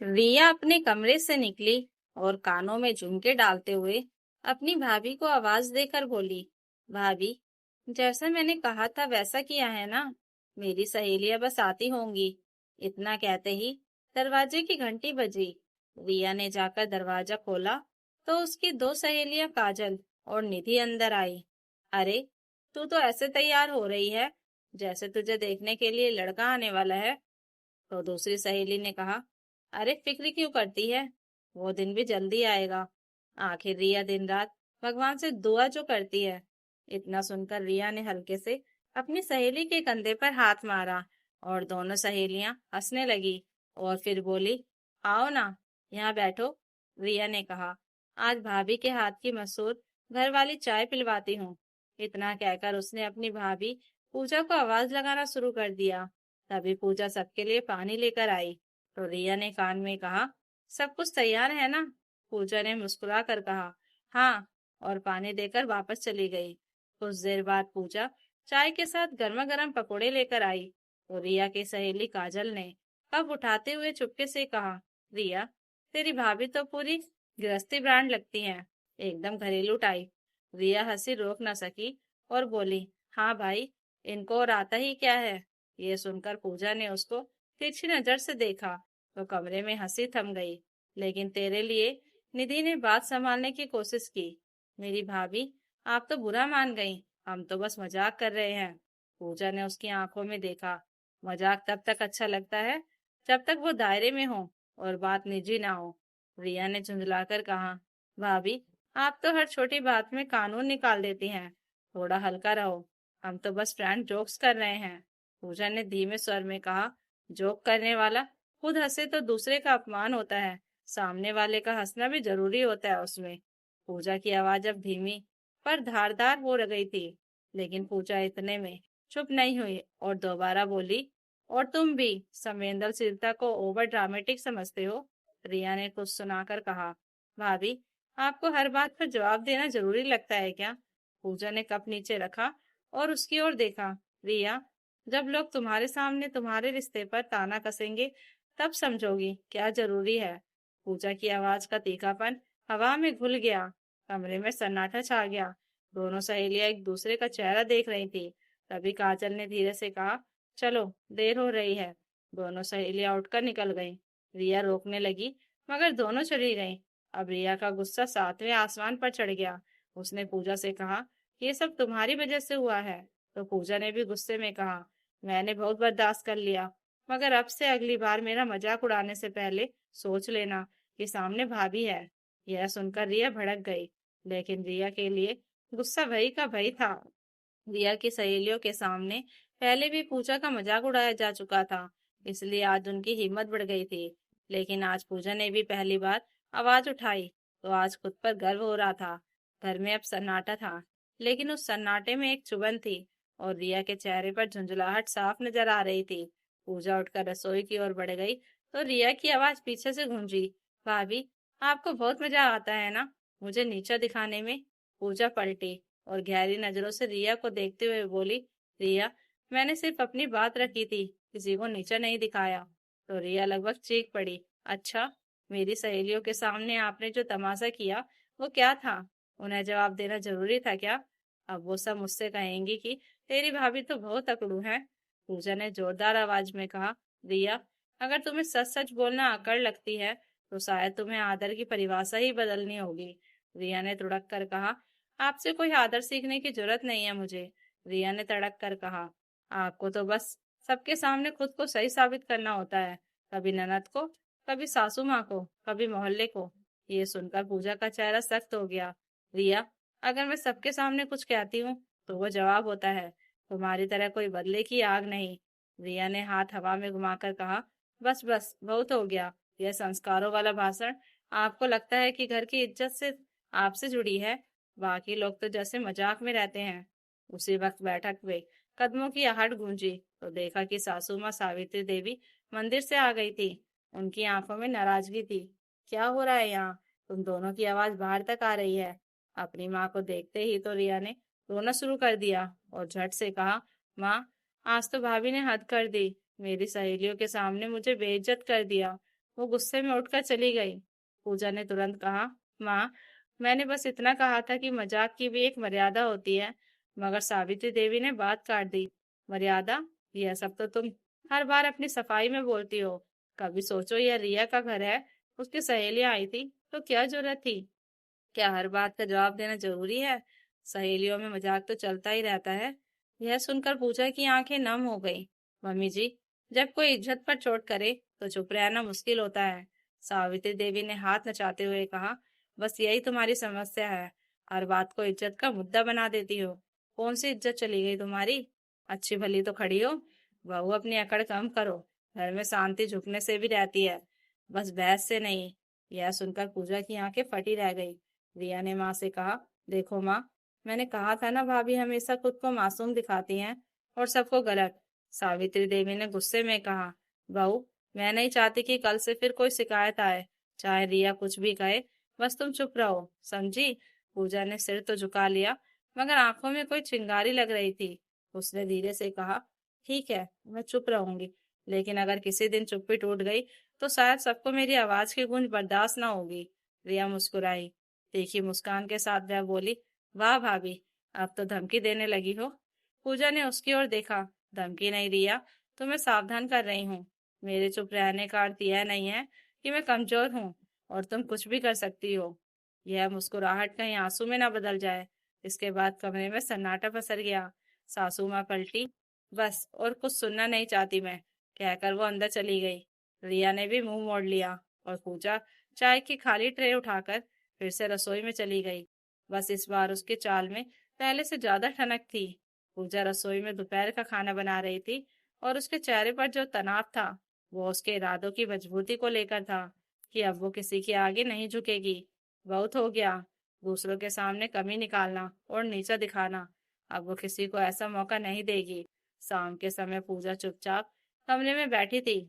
रिया अपने कमरे से निकली और कानों में झुमके डालते हुए अपनी भाभी को आवाज देकर बोली, भाभी, जैसा मैंने कहा था वैसा किया है ना? मेरी सहेलियां बस आती होंगी। इतना कहते ही दरवाजे की घंटी बजी। रिया ने जाकर दरवाजा खोला तो उसकी दो सहेलियां काजल और निधि अंदर आई। अरे, तू तो ऐसे तैयार हो रही है जैसे तुझे देखने के लिए लड़का आने वाला है। तो दूसरी सहेली ने कहा, अरे फिक्र क्यों करती है, वो दिन भी जल्दी आएगा। आखिर रिया दिन रात भगवान से दुआ जो करती है। इतना सुनकर रिया ने हल्के से अपनी सहेली के कंधे पर हाथ मारा और दोनों सहेलियां हंसने लगी और फिर बोली, आओ ना, यहाँ बैठो। रिया ने कहा, आज भाभी के हाथ की मसूर घर वाली चाय पिलवाती हूँ। इतना कहकर उसने अपनी भाभी पूजा को आवाज लगाना शुरू कर दिया। तभी पूजा सबके लिए पानी लेकर आई तो रिया ने कान में कहा, सब कुछ तैयार है ना? पूजा ने मुस्कुरा कर कहा, हाँ, और पानी देकर वापस चली गई। कुछ देर बाद पूजा चाय के साथ गर्मा गर्म पकोड़े लेकर आई तो रिया की सहेली काजल ने कप उठाते हुए चुपके से कहा, रिया, तेरी भाभी तो पूरी गृहस्थी ब्रांड लगती है, एकदम घरेलू टाइप। रिया हंसी रोक न सकी और बोली, हाँ भाई, इनको और आता ही क्या है। ये सुनकर पूजा ने उसको तिरछी नजर से देखा तो कमरे में हंसी थम गई। लेकिन तेरे लिए, निधि ने बात संभालने की कोशिश की, मेरी भाभी, आप तो बुरा मान गई, हम तो बस मजाक कर रहे हैं। पूजा ने उसकी आंखों में देखा, मजाक तब तक अच्छा लगता है जब तक वो दायरे में हो और बात निजी ना हो। रिया ने झुंझलाकर कहा, भाभी, आप तो हर छोटी बात में कानून निकाल देती हैं, थोड़ा हल्का रहो, हम तो बस फ्रेंड जोक्स कर रहे हैं। पूजा ने धीमे स्वर में कहा, जोक करने वाला खुद हंसे तो दूसरे का अपमान होता है, सामने वाले का हंसना भी जरूरी होता है उसमें। पूजा की आवाज अब धीमी पर धारदार हो गई थी, लेकिन पूजा इतने में चुप नहीं हुई और दोबारा बोली, और तुम भी संवेदनशीलता को ओवर ड्रामेटिक समझते हो। रिया ने कुछ सुनाकर कहा, भाभी, आपको हर बात पर जवाब देना जरूरी लगता है क्या? पूजा ने कप नीचे रखा और उसकी ओर देखा। रिया, जब लोग तुम्हारे सामने तुम्हारे रिश्ते पर ताना कसेंगे तब समझोगी क्या जरूरी है। पूजा की आवाज का तीखापन हवा में घुल गया। कमरे में सन्नाटा छा गया। दोनों सहेलियां एक दूसरे का चेहरा देख रही थी। तभी काजल ने धीरे से कहा, चलो, देर हो रही है। दोनों सहेलियां उठकर निकल गईं। रिया रोकने लगी मगर दोनों चली गईं। अब रिया का गुस्सा सातवें आसमान पर चढ़ गया। उसने पूजा से कहा, ये सब तुम्हारी वजह से हुआ है। तो पूजा ने भी गुस्से में कहा, मैंने बहुत बर्दाश्त कर लिया, मगर अब से अगली बार मेरा मजाक उड़ाने से पहले सोच लेना कि सामने भाभी है। यह सुनकर रिया भड़क गई, लेकिन रिया के लिए गुस्सा वही का वही था। रिया की सहेलियों के सामने पहले भी पूजा का मजाक उड़ाया जा चुका था, इसलिए आज उनकी हिम्मत बढ़ गई थी। लेकिन आज पूजा ने भी पहली बार आवाज उठाई तो आज खुद पर गर्व हो रहा था। घर में अब सन्नाटा था, लेकिन उस सन्नाटे में एक चुभन थी और रिया के चेहरे पर झुंझलाहट साफ नजर आ रही थी। पूजा उठकर रसोई की ओर बढ़ गई तो रिया की आवाज पीछे से गूंजी, भाभी, आपको बहुत मजा आता है ना मुझे नीचा दिखाने में? पूजा पलटी और गहरी नजरों से रिया को देखते हुए बोली, रिया, मैंने सिर्फ अपनी बात रखी थी, किसी को नीचा नहीं दिखाया। तो रिया लगभग चीख पड़ी, अच्छा, मेरी सहेलियों के सामने आपने जो तमाशा किया वो क्या था? उन्हें जवाब देना जरूरी था क्या? अब वो सब मुझसे कहेंगी कि तेरी भाभी तो बहुत अकड़ू है। पूजा ने जोरदार आवाज में कहा, रिया, अगर तुम्हें सच सच बोलना अकड़ लगती है तो शायद तुम्हें आदर की परिभाषा ही बदलनी होगी। रिया ने तुड़क कर कहा, आपसे कोई आदर सीखने की जरूरत नहीं है मुझे। रिया ने तड़क कर कहा, आपको तो बस सबके सामने खुद को सही साबित करना होता है, कभी ननद को, कभी सासू माँ को, कभी मोहल्ले को। ये सुनकर पूजा का चेहरा सख्त हो गया। रिया, अगर मैं सबके सामने कुछ कहती हूँ तो वो जवाब होता है, तुम्हारी तरह कोई बदले की आग नहीं। रिया ने हाथ हवा में घुमाकर कहा, बस बस, बहुत हो गया यह संस्कारों वाला भाषण। आपको लगता है कि घर की इज्जत से आपसे जुड़ी है, बाकी लोग तो जैसे मजाक में रहते हैं। उसी वक्त बैठक में कदमों की आहट गूंजी तो देखा कि सासू माँ सावित्री देवी मंदिर से आ गई थी। उनकी आंखों में नाराजगी थी। क्या हो रहा है यहाँ? तुम दोनों की आवाज बाहर तक आ रही है। अपनी माँ को देखते ही तो रिया ने रोना शुरू कर दिया और झट से कहा, माँ, आज तो भाभी ने हद कर दी, मेरी सहेलियों के सामने मुझे बेइज्जत कर दिया। वो गुस्से में उठकर चली गई। पूजा ने तुरंत कहा, माँ, मैंने बस इतना कहा था कि मजाक की भी एक मर्यादा होती है। मगर सावित्री देवी ने बात काट दी। मर्यादा? यह सब तो तुम हर बार अपनी सफाई में बोलती हो। कभी सोचो यह रिया का घर है, उसकी सहेलियां आई थी तो क्या जरूरत थी? क्या हर बात का जवाब देना जरूरी है? सहेलियों में मजाक तो चलता ही रहता है। यह सुनकर पूजा की आंखें नम हो गई। मम्मी जी, जब कोई इज्जत पर चोट करे तो चुप रहना मुश्किल होता है। सावित्री देवी ने हाथ नचाते हुए कहा, बस यही तुम्हारी समस्या है। हर बात को इज्जत का मुद्दा बना देती हो। कौन सी इज्जत चली गई तुम्हारी? अच्छी भली तो खड़ी हो। बहू, अपनी अकड़ कम करो। घर में शांति झुकने से भी रहती है, बस बहस से नहीं। यह सुनकर पूजा की आंखें फटी रह गई। रिया ने माँ से कहा, देखो माँ, मैंने कहा था ना भाभी हमेशा खुद को मासूम दिखाती हैं और सबको गलत। सावित्री देवी ने गुस्से में कहा, बहू, मैं नहीं चाहती कि कल से फिर कोई शिकायत आए। चाहे रिया कुछ भी कहे, बस तुम चुप रहो, समझी? पूजा ने सिर तो झुका लिया, मगर आंखों में कोई चिंगारी लग रही थी। उसने धीरे से कहा, ठीक है, मैं चुप रहूंगी, लेकिन अगर किसी दिन चुप्पी टूट गई तो शायद सबको मेरी आवाज की गूंज बर्दाश्त ना होगी। रिया मुस्कुराई। तीखी मुस्कान के साथ वह बोली, वाह भाभी, अब तो धमकी देने लगी हो। पूजा ने उसकी ओर देखा। धमकी नहीं रिया, तुम्हें सावधान कर रही हूँ। मेरे चुप रहने का अर्थ यह नहीं है कि मैं कमजोर हूँ और तुम कुछ भी कर सकती हो। यह मुस्कुराहट कहीं आंसू में ना बदल जाए। इसके बाद कमरे में सन्नाटा पसर गया। सासू माँ पलटी, बस और कुछ सुनना नहीं चाहती मैं, कहकर वो अंदर चली गई। रिया ने भी मुंह मोड़ लिया और पूजा चाय की खाली ट्रे उठाकर फिर से रसोई में चली गई। बस इस बार उसकी चाल में पहले से ज्यादा ठनक थी। पूजा रसोई में दोपहर का खाना बना रही थी और उसके चेहरे पर जो तनाव था वो उसके इरादों की मजबूती को लेकर था कि अब वो किसी के आगे नहीं झुकेगी। बहुत हो गया दूसरों के सामने कमी निकालना और नीचा दिखाना। अब वो किसी को ऐसा मौका नहीं देगी। शाम के समय पूजा चुपचाप कमरे में बैठी थी।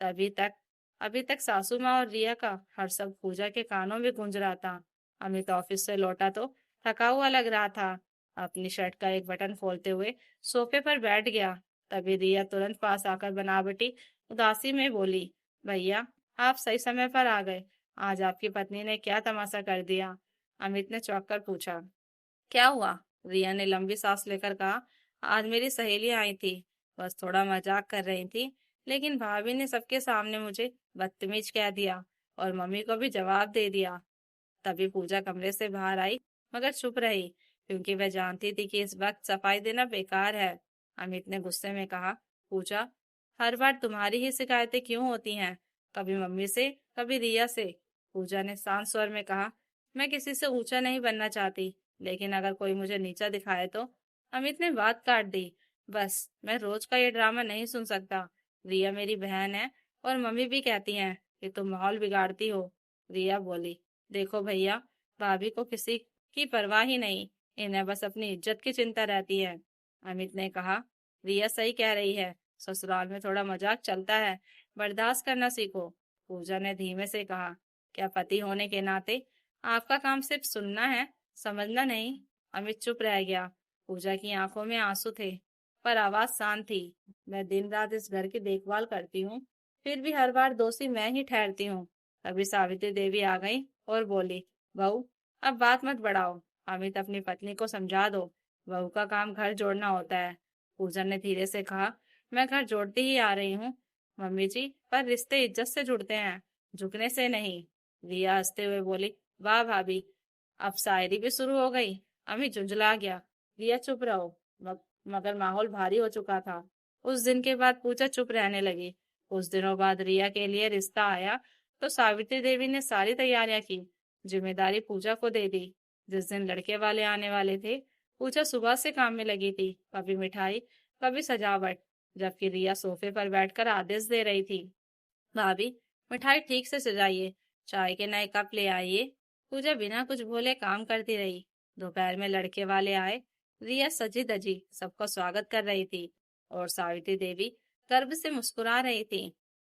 तभी तक अभी तक सासू माँ और रिया का हर शब्द पूजा के कानों में गूंज रहा था। अमित ऑफिस से लौटा तो थका हुआ लग रहा था। अपनी शर्ट का एक बटन खोलते हुए सोफे पर बैठ गया। तभी रिया तुरंत पास आकर बनावटी उदासी में बोली, भैया, आप सही समय पर आ गए। आज आपकी पत्नी ने क्या तमाशा कर दिया? अमित ने चौंक कर पूछा। क्या हुआ? रिया ने लंबी सांस लेकर कहा, आज मेरी सहेलियां आई थी, बस थोड़ा मजाक कर रही थी, लेकिन भाभी ने सबके सामने मुझे बदतमीज कह दिया और मम्मी को भी जवाब दे दिया। तभी पूजा कमरे से बाहर आई, मगर चुप रही, क्योंकि वह जानती थी कि इस वक्त सफाई देना बेकार है। अमित ने गुस्से में कहा, पूजा, हर बार तुम्हारी ही शिकायतें क्यों होती हैं? कभी मम्मी से, कभी रिया से। पूजा ने शांत स्वर में कहा, मैं किसी से ऊंचा नहीं बनना चाहती, लेकिन अगर कोई मुझे नीचा दिखाए तो। अमित ने बात काट दी, बस मैं रोज का ये ड्रामा नहीं सुन सकता। रिया मेरी बहन है और मम्मी भी कहती हैं कि तुम माहौल बिगाड़ती हो। रिया बोली, देखो भैया, भाभी को किसी की परवाह ही नहीं, इन्हें बस अपनी इज्जत की चिंता रहती है। अमित ने कहा, रिया सही कह रही है, ससुराल में थोड़ा मजाक चलता है, बर्दाश्त करना सीखो। पूजा ने धीमे से कहा, क्या पति होने के नाते आपका काम सिर्फ सुनना है, समझना नहीं? अमित चुप रह गया। पूजा की आंखों में आंसू थे, पर आवाज शांत थी। मैं दिन रात इस घर की देखभाल करती हूँ, फिर भी हर बार दोषी मैं ही ठहरती हूँ। तभी सावित्री देवी आ गई और बोली, बहू, अब बात मत बढ़ाओ। अमित, अपनी पत्नी को समझा दो, बहू का काम घर जोड़ना होता है। पूजा ने धीरे से कहा, मैं घर जोड़ती ही आ रही हूँ मम्मी जी, पर रिश्ते इज्जत से जुड़ते हैं, झुकने से नहीं। रिया हंसते हुए बोली, वाह भाभी, अब शायरी भी शुरू हो गई। अमित झुंझला गया। रिया, चुप रहो। मगर माहौल भारी हो चुका था। उस दिन के बाद पूजा चुप रहने लगी। कुछ दिनों बाद रिया के लिए रिश्ता आया तो सावित्री देवी ने सारी तैयारियां की, जिम्मेदारी पूजा को दे दी। जिस दिन लड़के वाले आने वाले थे, पूजा सुबह से काम में लगी थी, कभी मिठाई, कभी सजावट, जबकि रिया सोफे पर बैठकर आदेश दे रही थी, भाभी, मिठाई ठीक से सजाइए, चाय के नए कप ले आइए। पूजा बिना कुछ बोले काम करती रही। दोपहर में लड़के वाले आए। रिया सजी धजी सबका स्वागत कर रही थी और सावित्री देवी गर्व से मुस्कुरा रही थी।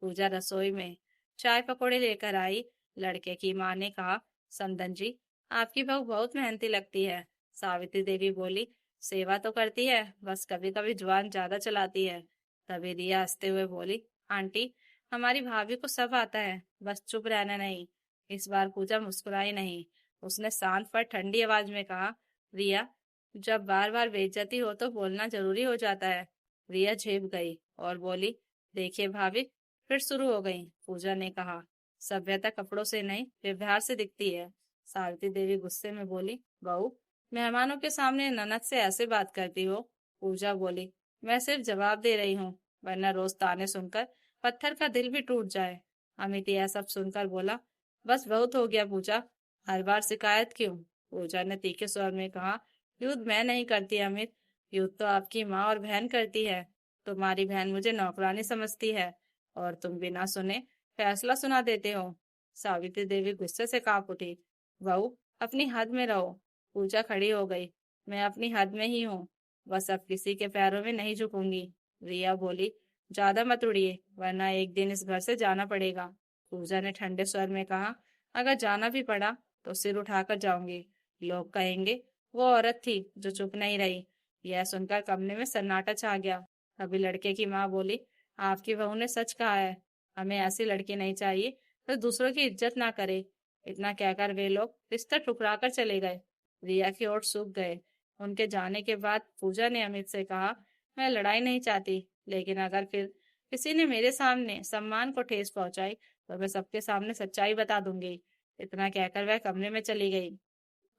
पूजा रसोई में चाय पकौड़े लेकर आई। लड़के की माँ ने कहा, संदन जी, आपकी बहू बहुत मेहनती लगती है। सावित्री देवी बोली, सेवा तो करती है, बस कभी कभी जुबान ज्यादा चलाती है। तभी रिया हंसते हुए बोली, आंटी, हमारी भाभी को सब आता है, बस चुप रहना नहीं। इस बार पूजा मुस्कुराई नहीं। उसने शांत पर ठंडी आवाज में कहा, रिया, जब बार बार बेइज्जती हो तो बोलना जरूरी हो जाता है। रिया झेप गई और बोली, देखिए भाभी, फिर शुरू हो गई। पूजा ने कहा, सभ्यता कपड़ों से नहीं व्यवहार से दिखती है। सावित्री देवी गुस्से में बोली, बहू, मेहमानों के सामने ननद से ऐसे बात करती हो। पूजा बोली, मैं सिर्फ जवाब दे रही हूँ, वरना रोज ताने सुनकर पत्थर का दिल भी टूट जाए। अमित यह सब सुनकर बोला, बस बहुत हो गया पूजा, हर बार शिकायत क्यों? पूजा ने तीखे स्वर में कहा, युद्ध मैं नहीं करती अमित, युद्ध तो आपकी माँ और बहन करती है। तुम्हारी बहन मुझे नौकरानी समझती है और तुम बिना सुने फैसला सुना देते हो। सावित्री देवी गुस्से से कांप उठी, बहू, अपनी हद में रहो। पूजा खड़ी हो गई, मैं अपनी हद में ही हूँ, बस अब किसी के पैरों में नहीं झुकूंगी। रिया बोली, ज्यादा मत उड़िए, वरना एक दिन इस घर से जाना पड़ेगा। पूजा ने ठंडे स्वर में कहा, अगर जाना भी पड़ा तो सिर उठाकर जाऊंगी। लोग कहेंगे वो औरत थी जो चुप नहीं रही। यह सुनकर कमरे में सन्नाटा छा गया। तभी लड़के की माँ बोली, आपकी बहू ने सच कहा है, हमें ऐसी लड़की नहीं चाहिए तो दूसरों की इज्जत ना करे। इतना कहकर वे लोग रिश्ता ठुकरा कर चले गए। रिया के होठ सूख गए। उनके जाने के बाद पूजा ने अमित से कहा, मैं लड़ाई नहीं चाहती, लेकिन अगर फिर किसी ने मेरे सामने सम्मान को ठेस पहुंचाई तो मैं सबके सामने सच्चाई बता दूंगी। इतना कहकर वह कमरे में चली गई।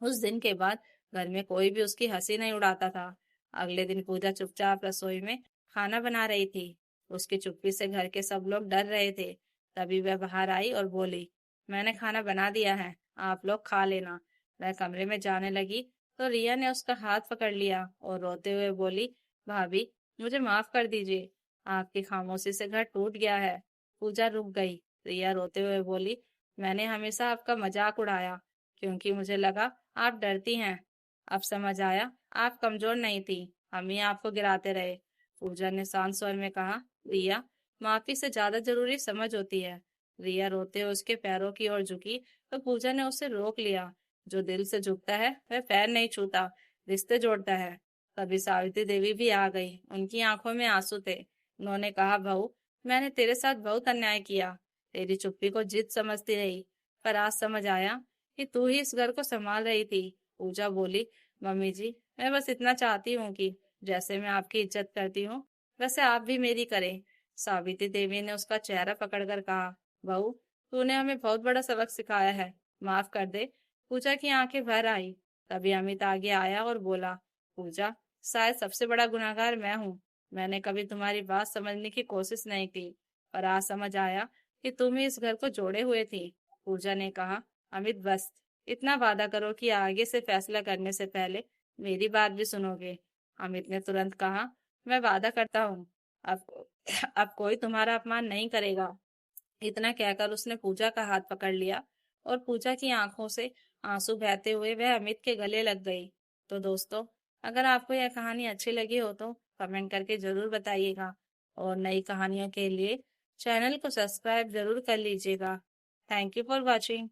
उस दिन के बाद घर में कोई भी उसकी हंसी नहीं उड़ाता था। अगले दिन पूजा चुपचाप रसोई में खाना बना रही थी। उसकी चुप्पी से घर के सब लोग डर रहे थे। तभी वह बाहर आई और बोली, मैंने खाना बना दिया है, आप लोग खा लेना। वह कमरे में जाने लगी तो रिया ने उसका हाथ पकड़ लिया और रोते हुए बोली, भाभी, मुझे माफ कर दीजिए, आपकी खामोशी से घर टूट गया है। पूजा रुक गई। रिया रोते हुए बोली, मैंने हमेशा आपका मजाक उड़ाया क्योंकि मुझे लगा आप डरती हैं। अब समझ आया आप कमजोर नहीं थी, हम ही आपको गिराते रहे। पूजा ने शांत स्वर में कहा, रिया, माफी से ज्यादा जरूरी समझ होती है। रिया रोते हुए उसके पैरों की ओर झुकी तो पूजा ने उसे रोक लिया। जो दिल से झुकता है वह पैर नहीं छूता, रिश्ते जोड़ता है। तभी सावित्री देवी भी आ गई। उनकी आंखों में आंसू थे। उन्होंने कहा, बहू, मैंने तेरे साथ बहुत अन्याय किया, तेरी चुप्पी को जिद समझती रही, पर आज समझ आया कि तू ही इस घर को संभाल रही थी। पूजा बोली, मम्मी जी, मैं बस इतना चाहती हूँ कि जैसे मैं आपकी इज्जत करती हूँ वैसे आप भी मेरी करें। सावित्री देवी ने उसका चेहरा पकड़कर कहा, बहू, तूने हमें बहुत बड़ा सबक सिखाया है, माफ कर दे। पूजा की आंखें भर आई। तभी अमित आगे आया और बोला, पूजा, शायद सबसे बड़ा गुनहगार मैं हूँ। मैंने कभी तुम्हारी बात समझने की कोशिश नहीं की, पर आज समझ आया कि तुम ही इस घर को जोड़े हुए थी। पूजा ने कहा, अमित, बस इतना वादा करो कि आगे से फैसला करने से पहले मेरी बात भी सुनोगे। अमित ने तुरंत कहा, मैं वादा करता हूँ, अब अब कोई तुम्हारा अपमान नहीं करेगा। इतना कहकर उसने पूजा का हाथ पकड़ लिया और पूजा की आंखों से आंसू बहते हुए वह अमित के गले लग गई। तो दोस्तों, अगर आपको यह कहानी अच्छी लगी हो तो कमेंट करके जरूर बताइएगा और नई कहानियों के लिए चैनल को सब्सक्राइब जरूर कर लीजिएगा। Thank you for watching.